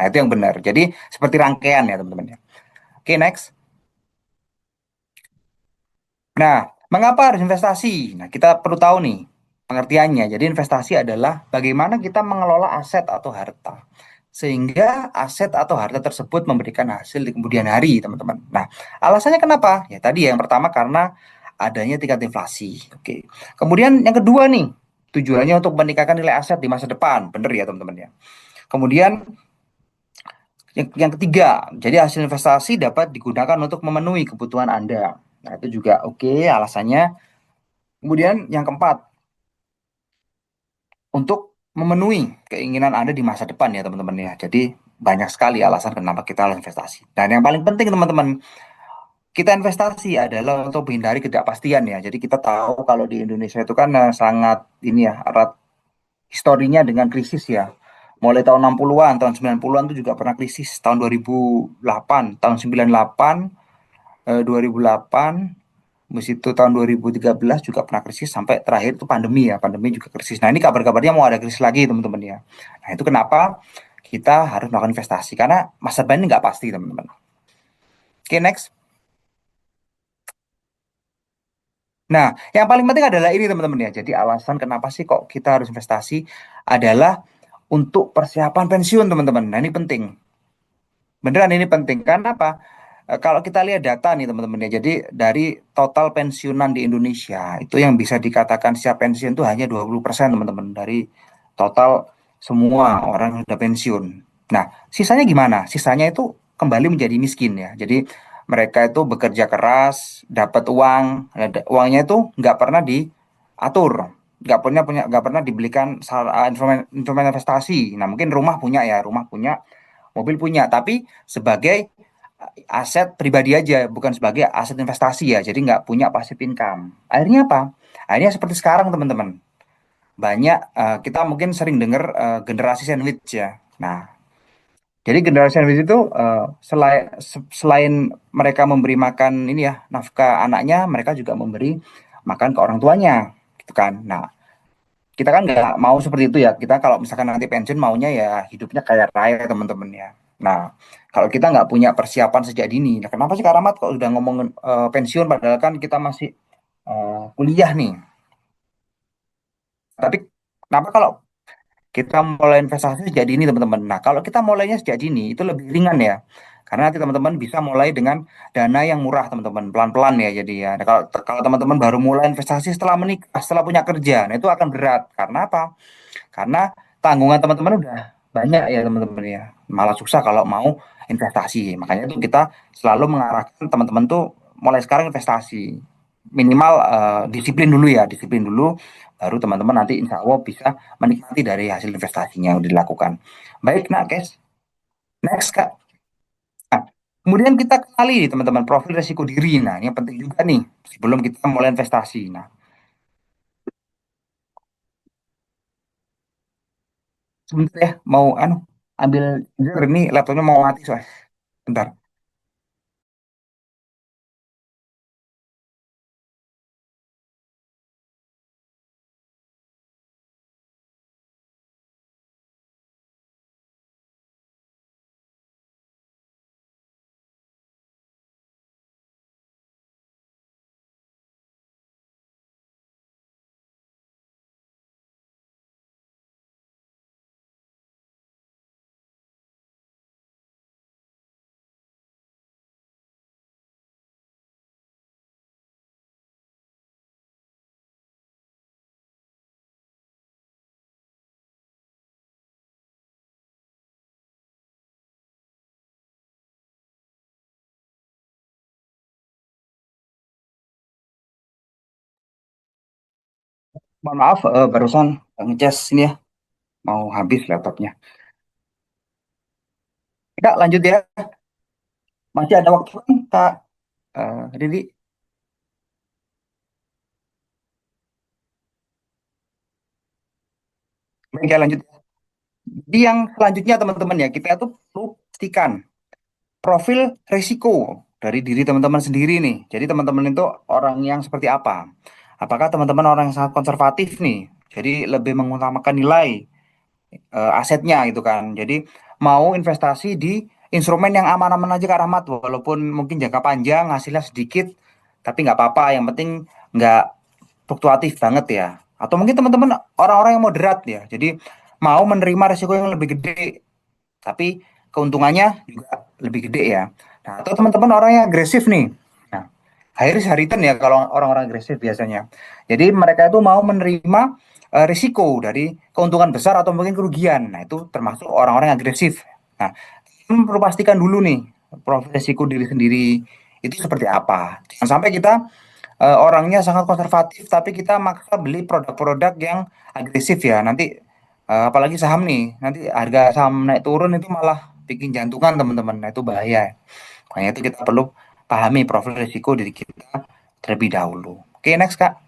Nah, itu yang benar. Jadi seperti rangkaian ya teman-teman ya. Oke, next. Nah, mengapa harus investasi? Nah, kita perlu tahu nih pengertiannya. Jadi investasi adalah bagaimana kita mengelola aset atau harta. Sehingga aset atau harta tersebut memberikan hasil di kemudian hari, teman-teman. Nah, alasannya kenapa? Ya tadi ya, yang pertama karena adanya tingkat inflasi. Oke. Kemudian yang kedua nih, tujuannya untuk meningkatkan nilai aset di masa depan. Benar ya, teman-teman ya. Kemudian yang ketiga, jadi hasil investasi dapat digunakan untuk memenuhi kebutuhan Anda. Nah, itu juga oke alasannya. Kemudian yang keempat, untuk memenuhi keinginan Anda di masa depan ya teman-teman ya. Jadi banyak sekali alasan kenapa kita harus investasi. Dan yang paling penting teman-teman, kita investasi adalah untuk menghindari ketidakpastian ya. Jadi kita tahu kalau di Indonesia itu kan sangat ini ya, erat historinya dengan krisis ya. Mulai tahun 60-an, tahun 90-an itu juga pernah krisis. Tahun 2008, tahun 98, 2008, habis itu tahun 2013 juga pernah krisis sampai terakhir itu pandemi ya, pandemi juga krisis. Nah, ini kabar-kabarnya mau ada krisis lagi teman-teman ya. Nah, itu kenapa kita harus melakukan investasi karena masa depan ini nggak pasti teman-teman. Oke, next. Nah, yang paling penting adalah ini teman-teman ya. Jadi alasan kenapa sih kok kita harus investasi adalah untuk persiapan pensiun teman-teman. Nah, ini penting. Beneran ini penting. Karena apa? Kalau kita lihat data nih teman-teman ya, jadi dari total pensiunan di Indonesia, itu yang bisa dikatakan siap pensiun itu hanya 20% teman-teman, dari total semua orang yang sudah pensiun. Nah, sisanya gimana? Sisanya itu kembali menjadi miskin ya. Jadi mereka itu bekerja keras, dapat uang, uangnya itu nggak pernah diatur, nggak pernah dibelikan instrumen investasi. Nah, mungkin rumah punya ya, rumah punya, mobil punya, tapi sebagai aset pribadi aja, bukan sebagai aset investasi ya. Jadi nggak punya passive income. Akhirnya apa? Akhirnya seperti sekarang teman-teman. Banyak kita mungkin sering dengar generasi sandwich ya. Nah, jadi generasi sandwich itu selain mereka memberi makan ini ya nafkah anaknya, mereka juga memberi makan ke orang tuanya, gitu kan. Nah, kita kan nggak mau seperti itu ya. Kita kalau misalkan nanti pensiun maunya ya hidupnya kaya raya teman-teman ya. Nah, kalau kita nggak punya persiapan sejak dini, nah kenapa sih Kak Rahmat kalau udah ngomongin pensiun padahal kan kita masih kuliah nih. Tapi kenapa kalau kita mulai investasi sejak dini teman-teman? Nah, kalau kita mulainya sejak dini itu lebih ringan ya. Karena nanti teman-teman bisa mulai dengan dana yang murah teman-teman, pelan-pelan ya jadi ya. Nah, kalau teman-teman baru mulai investasi setelah menikah, setelah punya kerja, nah itu akan berat. Karena apa? Karena tanggungan teman-teman udah banyak ya teman-teman ya. Malah susah kalau mau investasi. Makanya tuh kita selalu mengarahkan teman-teman tuh mulai sekarang investasi. Minimal disiplin dulu ya, disiplin dulu. Baru teman-teman nanti insya Allah bisa menikmati dari hasil investasinya yang dilakukan. Baik, nah, guys. Next, Kak. Nah, kemudian kita kenali nih, teman-teman profil resiko diri. Nah, ini yang penting juga nih sebelum kita mulai investasi. Nah, sebentar ya, mau ambil charger ini laptopnya mau mati soalnya. Bentar. Mohon maaf, barusan ngecas ini ya, mau habis laptopnya. Kak, lanjut ya. Masih ada waktu kan, Kak Riri? Baik ya, lanjut. Jadi yang selanjutnya teman-teman ya, kita tuh perlu pastikan profil risiko dari diri teman-teman sendiri nih. Jadi teman-teman itu orang yang seperti apa? Apakah teman-teman orang yang sangat konservatif nih? Jadi lebih mengutamakan nilai asetnya gitu kan. Jadi mau investasi di instrumen yang aman-aman aja Kak Rahmat, walaupun mungkin jangka panjang hasilnya sedikit, tapi nggak apa-apa, yang penting nggak fluktuatif banget ya. Atau mungkin teman-teman orang-orang yang moderat ya, jadi mau menerima risiko yang lebih gede, tapi keuntungannya juga lebih gede ya. Nah, atau teman-teman orang yang agresif nih. Nah, high risk high return ya kalau orang-orang agresif biasanya. Jadi mereka itu mau menerima risiko dari keuntungan besar atau mungkin kerugian. Nah, itu termasuk orang-orang yang agresif. Nah, perlu pastikan dulu nih profil risiko diri sendiri itu seperti apa. Jangan sampai kita orangnya sangat konservatif tapi kita maksa beli produk-produk yang agresif ya. Nanti apalagi saham nih, nanti harga saham naik turun itu malah bikin jantungan teman-teman. Nah, itu bahaya. Makanya itu kita perlu pahami profil risiko diri kita terlebih dahulu. Oke, next Kak.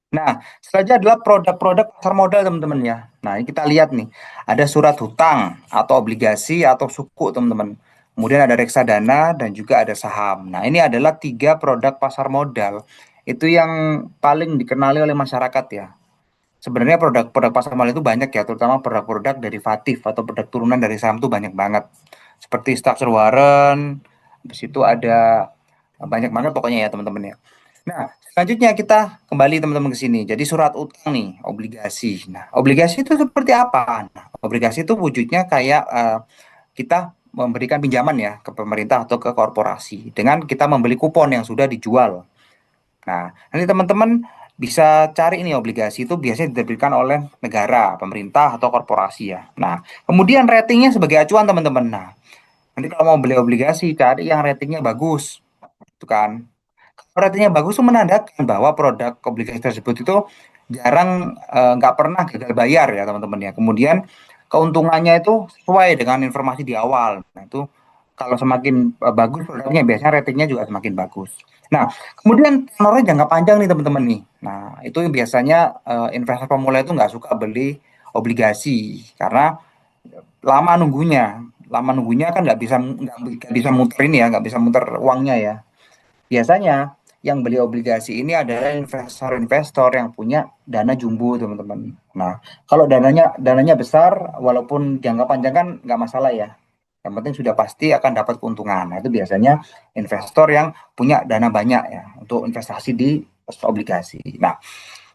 Nah, selanjutnya adalah produk-produk pasar modal teman-teman ya. Nah, ini kita lihat nih, ada surat hutang atau obligasi atau suku teman-teman. Kemudian ada reksadana dan juga ada saham. Nah, ini adalah tiga produk pasar modal itu yang paling dikenali oleh masyarakat ya. Sebenarnya produk-produk pasar modal itu banyak ya, terutama produk-produk derivatif atau produk turunan dari saham itu banyak banget. Seperti structure warrant, di situ ada banyak banget pokoknya ya teman-teman ya. Nah, selanjutnya kita kembali teman-teman ke sini. Jadi surat utang nih, obligasi. Nah, obligasi itu seperti apa? Nah, obligasi itu wujudnya kayak kita memberikan pinjaman ya ke pemerintah atau ke korporasi dengan kita membeli kupon yang sudah dijual. Nah, nanti teman-teman bisa cari ini obligasi itu biasanya diterbitkan oleh negara, pemerintah atau korporasi ya. Nah, kemudian ratingnya sebagai acuan teman-teman. Nah, nanti kalau mau beli obligasi cari yang ratingnya bagus, itu kan. Kalau ratingnya bagus itu menandakan bahwa produk obligasi tersebut itu jarang nggak pernah gagal bayar ya teman-teman ya. Kemudian keuntungannya itu sesuai dengan informasi di awal. Nah, itu kalau semakin bagus produknya biasanya ratingnya juga semakin bagus. Nah, kemudian tenornya jangka panjang nih teman-teman nih. Nah, itu yang biasanya investor pemula itu nggak suka beli obligasi karena lama nunggunya. Lama nunggunya kan nggak bisa muter ini ya, nggak bisa muter uangnya ya. Biasanya yang beli obligasi ini adalah investor-investor yang punya dana jumbo, teman-teman. Nah, kalau dananya besar, walaupun jangka panjang kan nggak masalah ya. Yang penting sudah pasti akan dapat keuntungan. Nah, itu biasanya investor yang punya dana banyak ya untuk investasi di obligasi. Nah,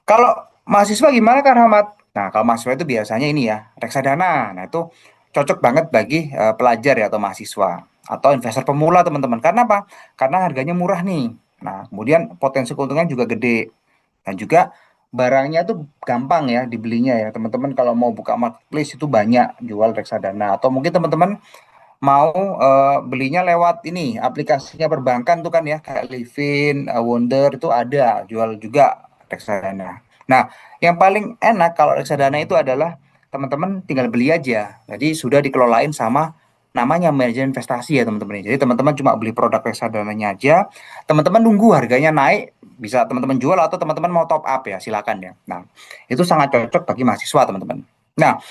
kalau mahasiswa gimana kan Rahmat? Nah, kalau mahasiswa itu biasanya ini ya, reksadana. Nah, itu cocok banget bagi pelajar ya atau mahasiswa atau investor pemula teman-teman. Karena apa? Karena harganya murah nih. Nah, kemudian potensi keuntungan juga gede. Dan juga barangnya itu gampang ya dibelinya ya. Teman-teman kalau mau buka marketplace itu banyak jual reksadana. Atau mungkin teman-teman mau belinya lewat ini aplikasinya perbankan tuh kan ya kayak Livin, Wonder itu ada jual juga reksadana. Nah, yang paling enak kalau reksadana itu adalah teman-teman tinggal beli aja. Jadi sudah dikelolain sama namanya manajer investasi ya teman-teman. Jadi teman-teman cuma beli produk reksadananya aja. Teman-teman nunggu harganya naik, bisa teman-teman jual atau teman-teman mau top up ya, silakan ya. Nah, itu sangat cocok bagi mahasiswa teman-teman. Nah,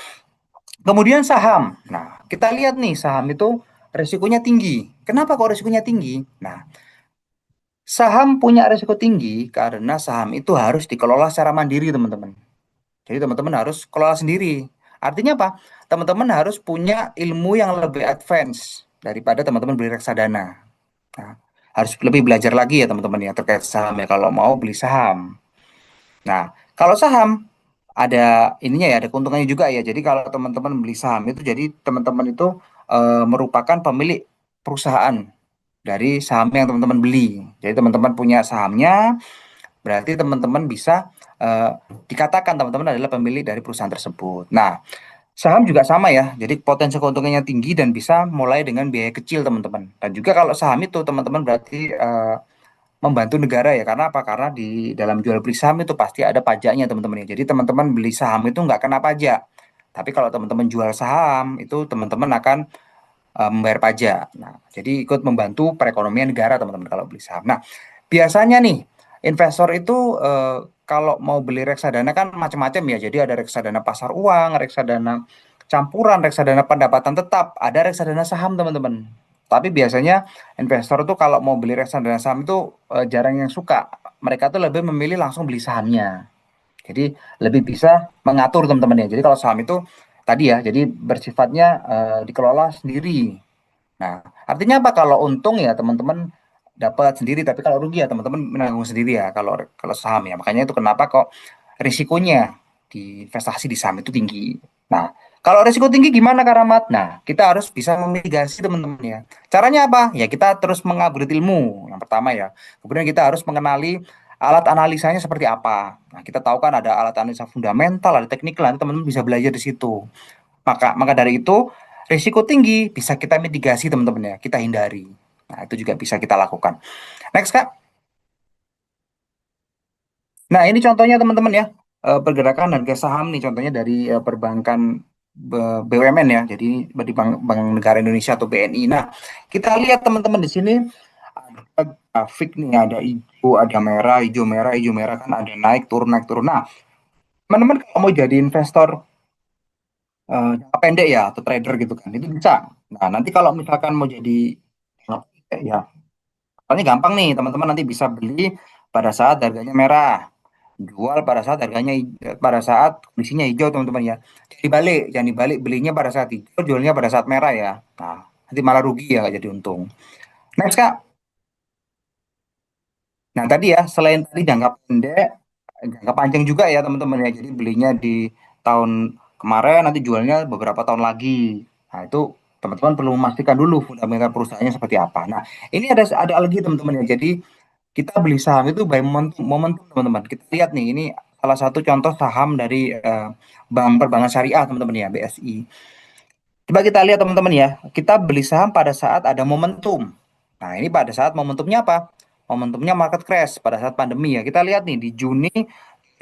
kemudian saham. Nah, kita lihat nih saham itu resikonya tinggi. Kenapa kok resikonya tinggi? Nah, saham punya resiko tinggi karena saham itu harus dikelola secara mandiri, teman-teman. Jadi teman-teman harus kelola sendiri. Artinya apa? Teman-teman harus punya ilmu yang lebih advance daripada teman-teman beli reksadana. Nah, harus lebih belajar lagi ya teman-teman ya terkait saham ya kalau mau beli saham. Nah, kalau saham ada ininya ya, ada keuntungannya juga ya. Jadi kalau teman-teman beli saham itu jadi teman-teman itu merupakan pemilik perusahaan dari saham yang teman-teman beli. Jadi teman-teman punya sahamnya, berarti teman-teman bisa eh, dikatakan teman-teman adalah pemilik dari perusahaan tersebut. Nah, saham juga sama ya. Jadi potensi keuntungannya tinggi dan bisa mulai dengan biaya kecil teman-teman. Dan juga kalau saham itu teman-teman berarti membantu negara ya. Karena apa? Karena di dalam jual beli saham itu pasti ada pajaknya teman-teman ya. Jadi teman-teman beli saham itu nggak kena pajak. Tapi kalau teman-teman jual saham itu teman-teman akan membayar pajak. Nah, jadi ikut membantu perekonomian negara teman-teman kalau beli saham. Nah, biasanya nih investor itu kalau mau beli reksadana kan macam-macam ya. Jadi ada reksadana pasar uang, reksadana campuran, reksadana pendapatan tetap, ada reksadana saham teman-teman. Tapi biasanya investor tuh kalau mau beli reksadana saham itu jarang yang suka. Mereka tuh lebih memilih langsung beli sahamnya. Jadi lebih bisa mengatur teman-teman ya. Jadi kalau saham itu tadi ya, jadi bersifatnya dikelola sendiri. Nah, artinya apa? Kalau untung ya teman-teman dapat sendiri, tapi kalau rugi ya teman-teman menanggung sendiri ya. Kalau kalau saham ya, makanya itu kenapa kok risikonya di investasi di saham itu tinggi. Nah, kalau risiko tinggi gimana Kak Rahmat? Nah, kita harus bisa memitigasi teman-teman ya. Caranya apa? Ya kita terus mengupgrade ilmu yang pertama ya. Kemudian kita harus mengenali alat analisanya seperti apa. Nah, kita tahu kan ada alat analisa fundamental, ada teknikal, nanti teman-teman bisa belajar di situ. Maka dari itu risiko tinggi bisa kita mitigasi teman-teman ya, kita hindari. Nah, itu juga bisa kita lakukan. Next Kak. Nah, ini contohnya teman-teman ya, pergerakan harga saham nih contohnya dari perbankan BUMN ya. Jadi di Bank Negara Indonesia atau BNI. Nah, kita lihat teman-teman di sini ada grafik nih, ada hijau, ada merah, hijau merah, hijau merah kan ada naik turun naik turun. Nah, teman-teman kalau mau jadi investor jangka pendek ya atau trader gitu kan, itu bisa. Nah, nanti kalau misalkan mau jadi jangka pendek ya, soalnya gampang nih teman-teman nanti bisa beli pada saat harganya merah, jual pada saat pada saat kondisinya hijau teman-teman ya. Jangan dibalik belinya pada saat hijau, jualnya pada saat merah ya. Nah, nanti malah rugi ya nggak jadi untung. Next Kak. Nah tadi ya selain tadi jangka pendek, jangka panjang juga ya teman-teman ya. Jadi belinya di tahun kemarin nanti jualnya beberapa tahun lagi. Nah itu teman-teman perlu memastikan dulu fundamental perusahaannya seperti apa. Nah ini ada lagi teman-teman ya. Jadi kita beli saham itu by momentum, momentum teman-teman. Kita lihat nih ini salah satu contoh saham dari Bank Perbankan Syariah teman-teman ya BSI. Coba kita lihat teman-teman ya, kita beli saham pada saat ada momentum. Nah, ini pada saat momentumnya apa? Momentumnya market crash pada saat pandemi ya. Kita lihat nih di Juni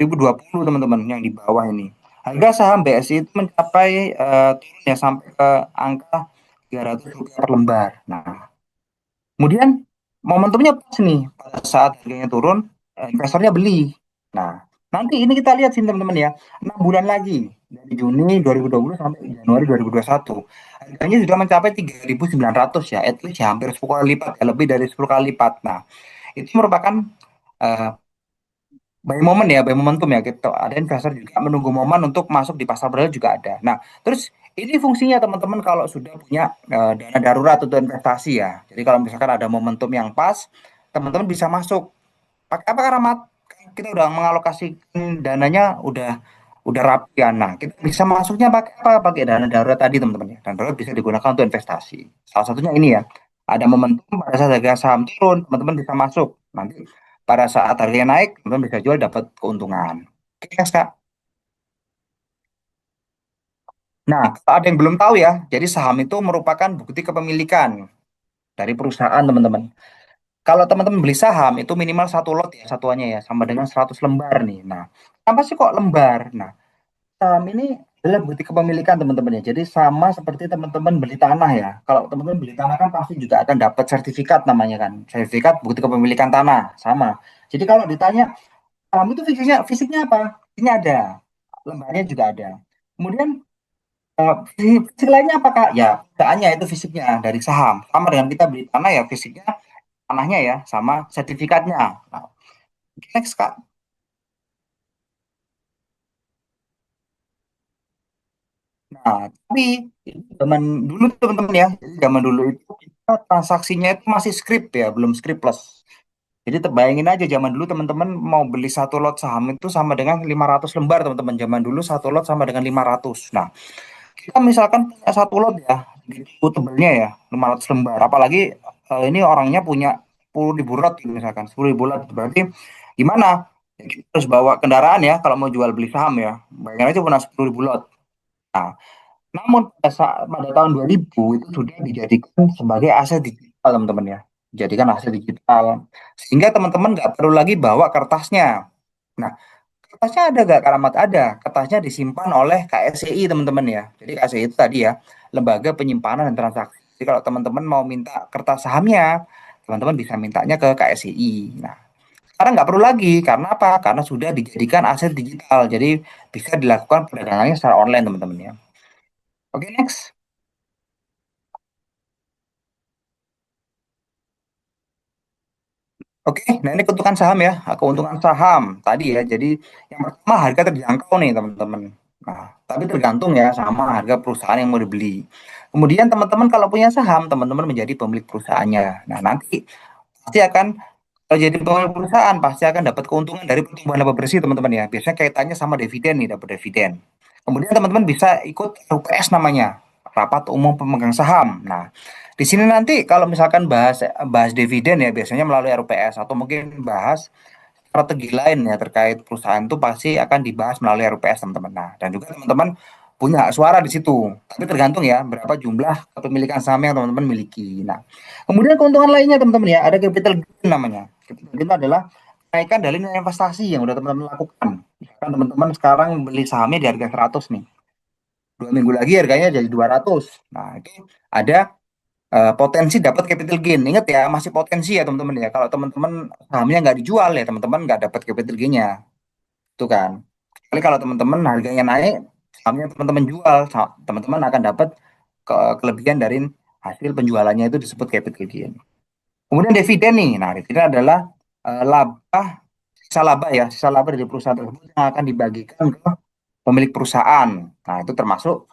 2020 teman-teman yang di bawah ini. Harga saham BSI itu mencapai turun ya sampai ke angka 300 rupiah per lembar. Nah, kemudian momentumnya pas nih pada saat harganya turun, investornya beli. Nah, nanti ini kita lihat sih teman-teman ya, 6 bulan lagi dari Juni 2020 sampai Januari 2021. Harganya sudah mencapai 3.900 ya, at least ya hampir 10 kali lipat, ya, lebih dari 10 kali lipat. Nah, itu merupakan eh, by moment ya, by momentum ya. Kita ada investor juga menunggu momen untuk masuk di pasar modal juga ada. Nah, terus ini fungsinya teman-teman kalau sudah punya dana darurat untuk investasi ya. Jadi kalau misalkan ada momentum yang pas, teman-teman bisa masuk. Pakai apa Karamat? Kita udah mengalokasikan dananya udah rapi ya. Nah, kita bisa masuknya pakai apa? Pakai dana darurat tadi teman-teman ya. Dana darurat bisa digunakan untuk investasi. Salah satunya ini ya. Ada momentum pada saat harga saham turun, teman-teman bisa masuk. Nanti pada saat harganya naik, teman-teman bisa jual dapat keuntungan. Oke, yes, Kak. Nah, kalau ada yang belum tahu ya, jadi saham itu merupakan bukti kepemilikan dari perusahaan teman-teman. Kalau teman-teman beli saham itu minimal satu lot ya satuannya ya sama dengan 100 lembar nih. Nah, apa sih kok lembar? Nah, saham ini adalah bukti kepemilikan teman-teman ya. Jadi sama seperti teman-teman beli tanah ya. Kalau teman-teman beli tanah kan pasti juga akan dapat sertifikat namanya kan. Sertifikat bukti kepemilikan tanah sama. Jadi kalau ditanya saham itu fisiknya apa? Fisiknya ada. Lembarnya juga ada. Kemudian fisik lainnya apakah? Ya, perusahaannya itu fisiknya dari saham. Sama dengan kita beli tanah ya fisiknya tanahnya ya sama sertifikatnya. Nah, next Kak. Nah, tapi zaman dulu teman-teman ya, jadi zaman dulu itu kita transaksinya itu masih script ya, belum scriptless. Jadi terbayangin aja zaman dulu teman-teman mau beli satu lot saham itu sama dengan 500 lembar teman-teman. Zaman dulu satu lot sama dengan 500. Nah, kita misalkan punya satu lot ya, gitu tebelnya ya, 500 lembar. Apalagi ini orangnya punya 10.000 lot gitu misalkan, 10.000 lot. Berarti gimana? Ya, kita harus bawa kendaraan ya kalau mau jual beli saham ya. Bayangin aja punya 10.000 lot. Nah, namun pada tahun 2000 itu sudah dijadikan sebagai aset digital teman-teman ya. Dijadikan aset digital. Sehingga teman-teman nggak perlu lagi bawa kertasnya. Nah, kertasnya ada nggak Karamat? Ada. Kertasnya disimpan oleh KSCI teman-teman ya. Jadi KSCI itu tadi ya, Lembaga Penyimpanan dan Transaksi. Jadi kalau teman-teman mau minta kertas sahamnya, teman-teman bisa mintanya ke KSCI. Nah, sekarang nggak perlu lagi. Karena apa? Karena sudah dijadikan aset digital. Jadi bisa dilakukan perdagangannya secara online teman-teman ya. Oke, next. Oke, nah ini keuntungan saham ya. Keuntungan saham tadi ya. Jadi yang pertama harga terjangkau nih teman-teman. Nah, tapi tergantung ya sama harga perusahaan yang mau dibeli. Kemudian teman-teman kalau punya saham, teman-teman menjadi pemilik perusahaannya. Nah, nanti pasti akan kalau jadi pemilik perusahaan pasti akan dapat keuntungan dari pertumbuhan laba bersih teman-teman ya. Biasanya kaitannya sama dividen nih, dapat dividen. Kemudian teman-teman bisa ikut RUPS namanya, Rapat Umum Pemegang Saham. Nah, di sini nanti kalau misalkan bahas bahas dividen ya biasanya melalui RUPS atau mungkin bahas strategi lain ya terkait perusahaan itu pasti akan dibahas melalui RUPS teman-teman. Nah, dan juga teman-teman punya hak suara di situ. Tapi tergantung ya berapa jumlah kepemilikan saham yang teman-teman miliki. Nah, kemudian keuntungan lainnya teman-teman ya ada capital gain namanya. Capital gain itu adalah kenaikan dari nilai investasi yang udah teman-teman lakukan. Misalkan teman-teman sekarang beli sahamnya di harga 100 nih. 2 minggu lagi harganya jadi 200. Nah, itu ada potensi dapat capital gain. Ingat ya, masih potensi ya teman-teman ya. Kalau teman-teman sahamnya nggak dijual ya teman-teman nggak dapat capital gain-nya. Itu kan. Kali kalau teman-teman harganya naik, sahamnya teman-teman jual, teman-teman akan dapat kelebihan dari hasil penjualannya itu disebut capital gain. Kemudian dividen nih. Nah, dividen adalah laba, sisa laba ya, sisa laba dari perusahaan tersebut yang akan dibagikan ke pemilik perusahaan. Nah, itu termasuk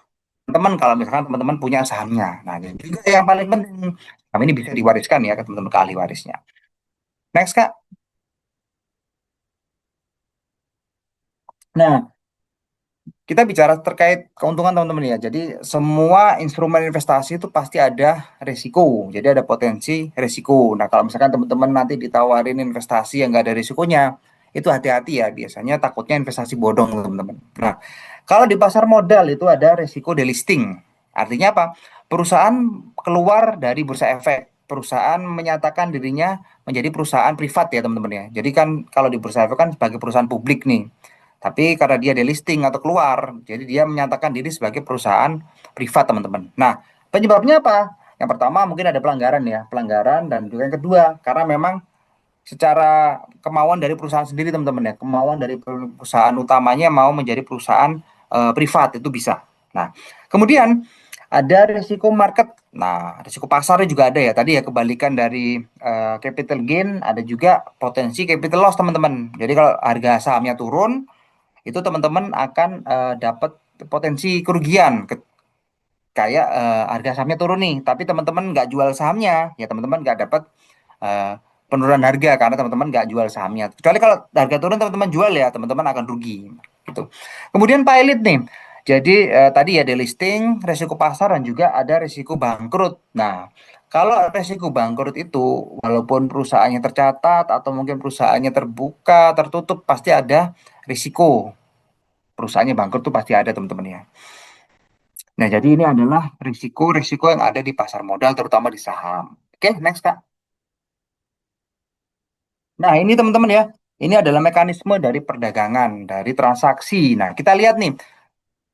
teman-teman kalau misalkan teman-teman punya sahamnya. Nah, dan juga yang paling penting, kami ini bisa diwariskan ya ke teman-teman ke ahli warisnya. Next, Kak. Nah, kita bicara terkait keuntungan teman-teman ya. Jadi semua instrumen investasi itu pasti ada risiko. Jadi ada potensi risiko. Nah, kalau misalkan teman-teman nanti ditawarin investasi yang nggak ada risikonya, itu hati-hati ya. Biasanya takutnya investasi bodong teman-teman. Nah, kalau di pasar modal itu ada risiko delisting. Artinya apa? Perusahaan keluar dari bursa efek. Perusahaan menyatakan dirinya menjadi perusahaan privat ya teman-teman ya. Jadi kan kalau di bursa efek kan sebagai perusahaan publik nih. Tapi karena dia delisting atau keluar, jadi dia menyatakan diri sebagai perusahaan privat, teman-teman. Nah, penyebabnya apa? Yang pertama mungkin ada pelanggaran ya, pelanggaran dan juga yang kedua karena memang secara kemauan dari perusahaan sendiri, teman-teman ya, kemauan dari perusahaan utamanya mau menjadi perusahaan privat itu bisa. Nah, kemudian ada risiko market. Nah, risiko pasarnya juga ada ya. Tadi ya kebalikan dari capital gain, ada juga potensi capital loss, teman-teman. Jadi kalau harga sahamnya turun, itu teman-teman akan dapat potensi kerugian kayak harga sahamnya turun nih tapi teman-teman nggak jual sahamnya ya teman-teman nggak dapat eh, penurunan harga karena teman-teman nggak jual sahamnya kecuali kalau harga turun teman-teman jual ya teman-teman akan rugi gitu. Kemudian pilot nih, jadi tadi ya delisting, resiko pasar dan juga ada resiko bangkrut. Nah, kalau resiko bangkrut itu walaupun perusahaannya tercatat atau mungkin perusahaannya terbuka tertutup pasti ada risiko perusahaannya bangkrut tuh pasti ada teman-teman ya. Nah, jadi ini adalah risiko-risiko yang ada di pasar modal terutama di saham. Oke, next Kak. Nah, ini teman-teman ya. Ini adalah mekanisme dari perdagangan, dari transaksi. Nah, kita lihat nih,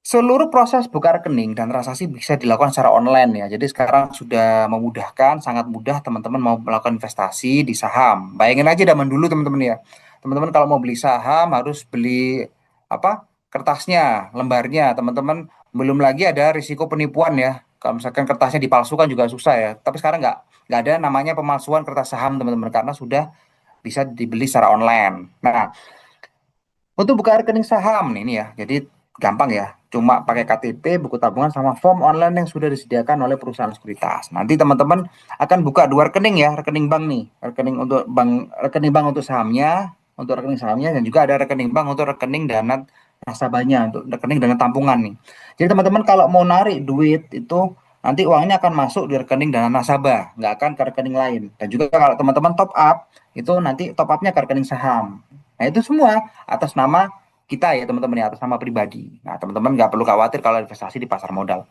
seluruh proses buka rekening dan transaksi bisa dilakukan secara online ya. Jadi sekarang sudah memudahkan, sangat mudah teman-teman mau melakukan investasi di saham. Bayangin aja zaman dulu teman-teman ya. Teman-teman kalau mau beli saham harus beli apa? Kertasnya, lembarnya. Teman-teman belum lagi ada risiko penipuan ya. Kalau misalkan kertasnya dipalsukan juga susah ya. Tapi sekarang nggak ada namanya pemalsuan kertas saham teman-teman karena sudah bisa dibeli secara online. Nah, untuk buka rekening saham nih ini ya, jadi gampang ya. Cuma pakai KTP, buku tabungan, sama form online yang sudah disediakan oleh perusahaan sekuritas. Nanti teman-teman akan buka dua rekening ya, rekening bank nih, rekening bank untuk sahamnya, untuk rekening sahamnya, dan juga ada rekening bank untuk rekening dana nasabahnya, untuk rekening dana tampungan nih. Jadi teman-teman kalau mau narik duit itu nanti uangnya akan masuk di rekening dana nasabah, nggak akan ke rekening lain. Dan juga kalau teman-teman top up, itu nanti top upnya ke rekening saham. Nah itu semua atas nama kita ya teman-teman ya, atas nama pribadi. Nah teman-teman nggak perlu khawatir kalau investasi di pasar modal.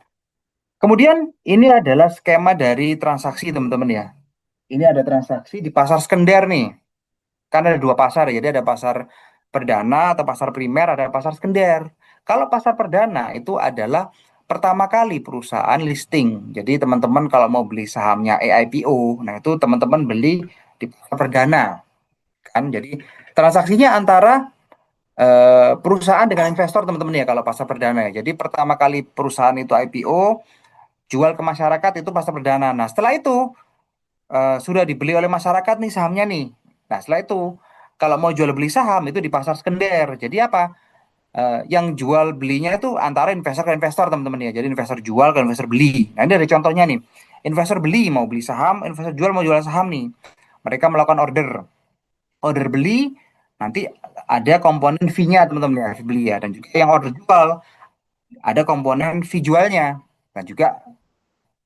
Kemudian ini adalah skema dari transaksi teman-teman ya. Ini ada transaksi di pasar sekunder nih. Kan ada dua pasar ya, jadi ada pasar perdana atau pasar primer, ada pasar sekunder. Kalau pasar perdana itu adalah pertama kali perusahaan listing. Jadi teman-teman kalau mau beli sahamnya AIPO, nah itu teman-teman beli di pasar perdana kan. Jadi transaksinya antara perusahaan dengan investor teman-teman ya kalau pasar perdana ya. Jadi pertama kali perusahaan itu IPO, jual ke masyarakat itu pasar perdana. Nah, setelah itu sudah dibeli oleh masyarakat nih sahamnya nih. Nah, setelah itu kalau mau jual beli saham itu di pasar sekunder. Jadi apa? Yang jual belinya itu antara investor ke investor teman-teman ya. Jadi investor jual ke investor beli. Nah, ini ada contohnya nih. Investor beli mau beli saham, investor jual mau jual saham nih. Mereka melakukan order. Order beli nanti ada komponen fee-nya teman-teman ya, fee beli ya. Dan juga yang order jual ada komponen fee jualnya. Dan juga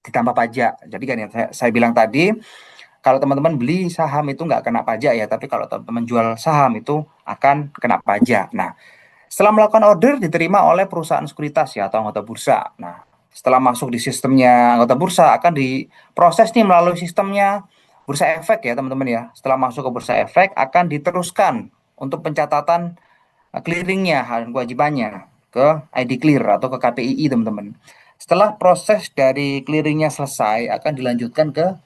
ditambah pajak. Jadi kan ya saya bilang tadi kalau teman-teman beli saham itu nggak kena pajak ya, tapi kalau teman-teman jual saham itu akan kena pajak. Nah, setelah melakukan order diterima oleh perusahaan sekuritas ya atau anggota bursa. Nah, setelah masuk di sistemnya anggota bursa akan diproses nih melalui sistemnya bursa efek ya teman-teman ya. Setelah masuk ke bursa efek akan diteruskan untuk pencatatan clearingnya dan kewajibannya ke ID Clear atau ke KPII teman-teman. Setelah proses dari clearingnya selesai akan dilanjutkan ke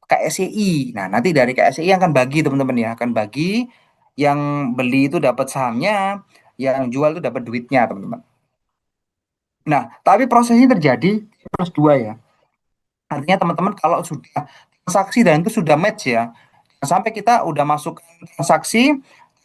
KSEI. Nah, nanti dari KSEI akan bagi teman-teman ya, akan bagi yang beli itu dapat sahamnya, yang jual itu dapat duitnya, teman-teman. Nah, tapi prosesnya terjadi plus dua ya. Artinya teman-teman kalau sudah transaksi dan itu sudah match ya, sampai kita udah masuk transaksi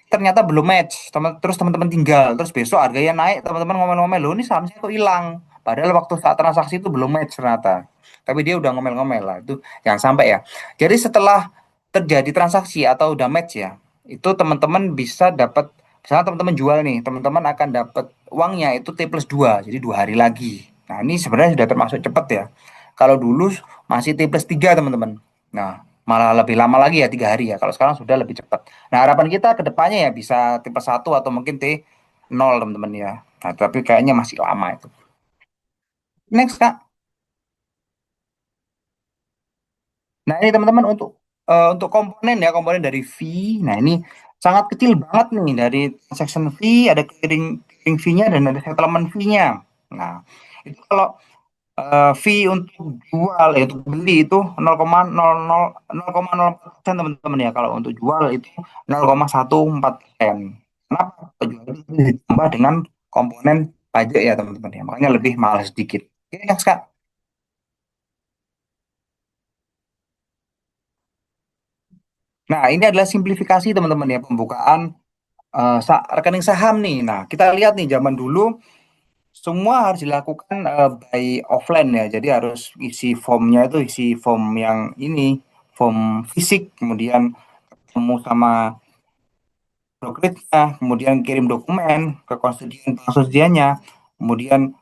ternyata belum match, terus teman-teman tinggal, terus besok harganya naik, teman-teman ngomel-ngomel, loh ini sahamnya kok hilang. Padahal waktu saat transaksi itu belum match ternyata. Tapi dia udah ngomel-ngomel lah, itu yang sampai ya. Jadi setelah terjadi transaksi atau udah match ya, itu teman-teman bisa dapat, misalnya teman-teman jual nih, teman-teman akan dapat uangnya itu T plus 2, jadi 2 hari lagi. Nah ini sebenarnya sudah termasuk cepat ya. Kalau dulu masih T plus 3 teman-teman. Nah malah lebih lama lagi ya 3 hari ya. Kalau sekarang sudah lebih cepat. Nah, harapan kita ke depannya ya bisa tipe satu atau mungkin T0 teman-teman ya. Nah, tapi kayaknya masih lama itu. Next, Kak. Nah, ini teman-teman untuk komponen ya, komponen dari fee. Nah, ini sangat kecil banget nih dari transaction fee, ada clearing fee-nya dan ada settlement fee-nya. Nah, itu kalau fee untuk jual ya untuk beli itu 0,00 0,04% teman-teman ya. Kalau untuk jual itu 0,14%. Kenapa? Jual itu ditambah dengan komponen pajak ya teman-teman ya. Makanya lebih mahal sedikit. Oke, next Kak. Nah, ini adalah simplifikasi teman-teman ya pembukaan rekening saham nih. Nah, kita lihat nih zaman dulu semua harus dilakukan by offline ya. Jadi harus isi formnya itu isi form yang ini, form fisik, kemudian ketemu sama brokerage-nya, kemudian kirim dokumen ke konstitusinya, kemudian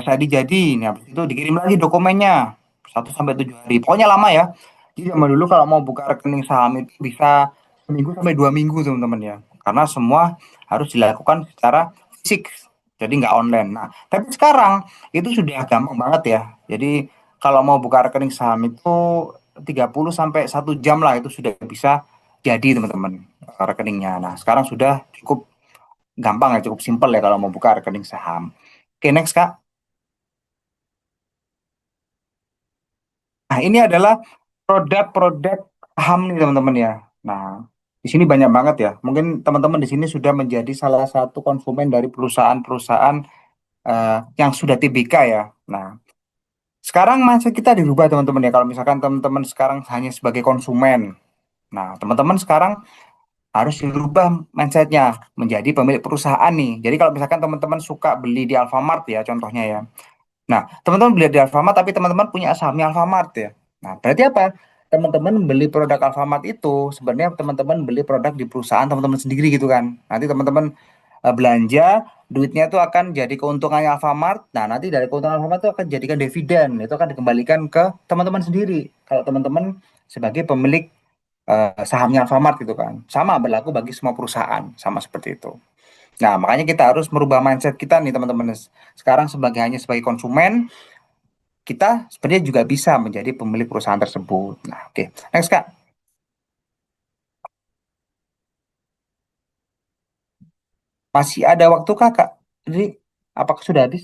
SID jadi, nah, habis itu dikirim lagi dokumennya 1 sampai 7 hari. Pokoknya lama ya. Jadi zaman dulu kalau mau buka rekening saham itu bisa 1 minggu sampai 2 minggu teman-teman ya. Karena semua harus dilakukan secara fisik, jadi nggak online. Nah, tapi sekarang itu sudah gampang banget ya. Jadi kalau mau buka rekening saham itu 30 sampai 1 jam lah itu sudah bisa jadi teman-teman rekeningnya. Nah, sekarang sudah cukup gampang ya, cukup simpel ya kalau mau buka rekening saham. Oke, next Kak. Nah, ini adalah produk-produk saham nih teman-teman ya. Nah, di sini banyak banget ya. Mungkin teman-teman di sini sudah menjadi salah satu konsumen dari perusahaan-perusahaan yang sudah TBK ya. Nah, sekarang mindset kita dirubah teman-teman ya. Kalau misalkan teman-teman sekarang hanya sebagai konsumen. Nah, teman-teman sekarang harus dirubah mindsetnya menjadi pemilik perusahaan nih. Jadi kalau misalkan teman-teman suka beli di Alfamart ya contohnya ya. Nah, teman-teman beli di Alfamart tapi teman-teman punya sahamnya Alfamart ya. Nah, berarti apa? Teman-teman beli produk Alfamart itu sebenarnya teman-teman beli produk di perusahaan teman-teman sendiri gitu kan. Nanti teman-teman belanja, duitnya itu akan jadi keuntungannya Alfamart. Nah, nanti dari keuntungan Alfamart itu akan jadikan dividen. Itu akan dikembalikan ke teman-teman sendiri. Kalau teman-teman sebagai pemilik sahamnya Alfamart gitu kan. Sama berlaku bagi semua perusahaan, sama seperti itu. Nah, makanya kita harus merubah mindset kita nih teman-teman. Sekarang sebagai hanya sebagai konsumen, kita sebenarnya juga bisa menjadi pemilik perusahaan tersebut. Nah, oke. Next, Kak. Masih ada waktu Kakak. Jadi, apakah sudah habis?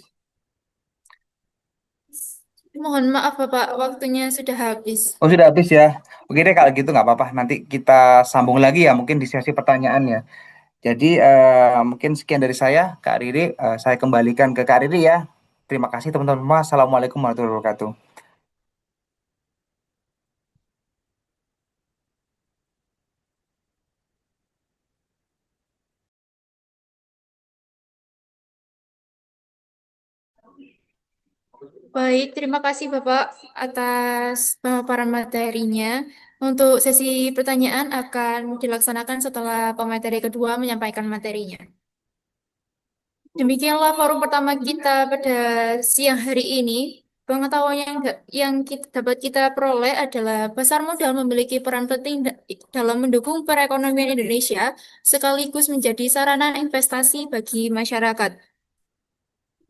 Mohon maaf Bapak, waktunya sudah habis. Oh, sudah habis ya. Oke deh, kalau gitu nggak apa-apa. Nanti kita sambung lagi ya, mungkin di sesi pertanyaan ya. Jadi, mungkin sekian dari saya, Kak Riri. Saya kembalikan ke Kak Riri ya. Terima kasih teman-teman semua. Assalamualaikum warahmatullahi wabarakatuh. Baik, terima kasih Bapak atas pemaparan materinya. Untuk sesi pertanyaan akan dilaksanakan setelah pemateri kedua menyampaikan materinya. Demikianlah forum pertama kita pada siang hari ini. Pengetahuan yang dapat kita peroleh adalah pasar modal memiliki peran penting dalam mendukung perekonomian Indonesia sekaligus menjadi sarana investasi bagi masyarakat.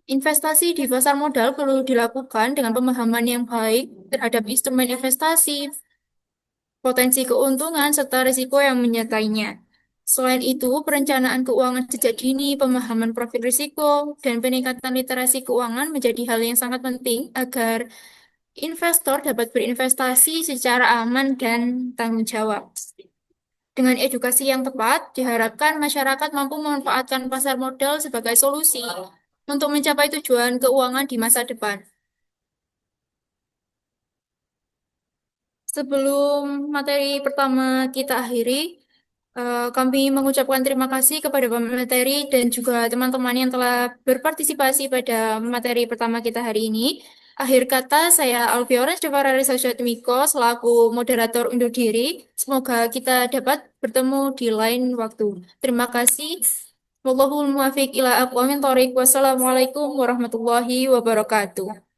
Investasi di pasar modal perlu dilakukan dengan pemahaman yang baik terhadap instrumen investasi, potensi keuntungan, serta risiko yang menyertainya. Selain itu, perencanaan keuangan sejak dini, pemahaman profil risiko, dan peningkatan literasi keuangan menjadi hal yang sangat penting agar investor dapat berinvestasi secara aman dan tanggung jawab. Dengan edukasi yang tepat, diharapkan masyarakat mampu memanfaatkan pasar modal sebagai solusi untuk mencapai tujuan keuangan di masa depan. Sebelum materi pertama kita akhiri, kami mengucapkan terima kasih kepada pemateri dan juga teman-teman yang telah berpartisipasi pada materi pertama kita hari ini. Akhir kata, saya Alfiora Devara Miko selaku moderator undur diri. Semoga kita dapat bertemu di lain waktu. Terima kasih. Wallahul muwaffiq ila aqwamit thoriq. Wassalamualaikum warahmatullahi wabarakatuh.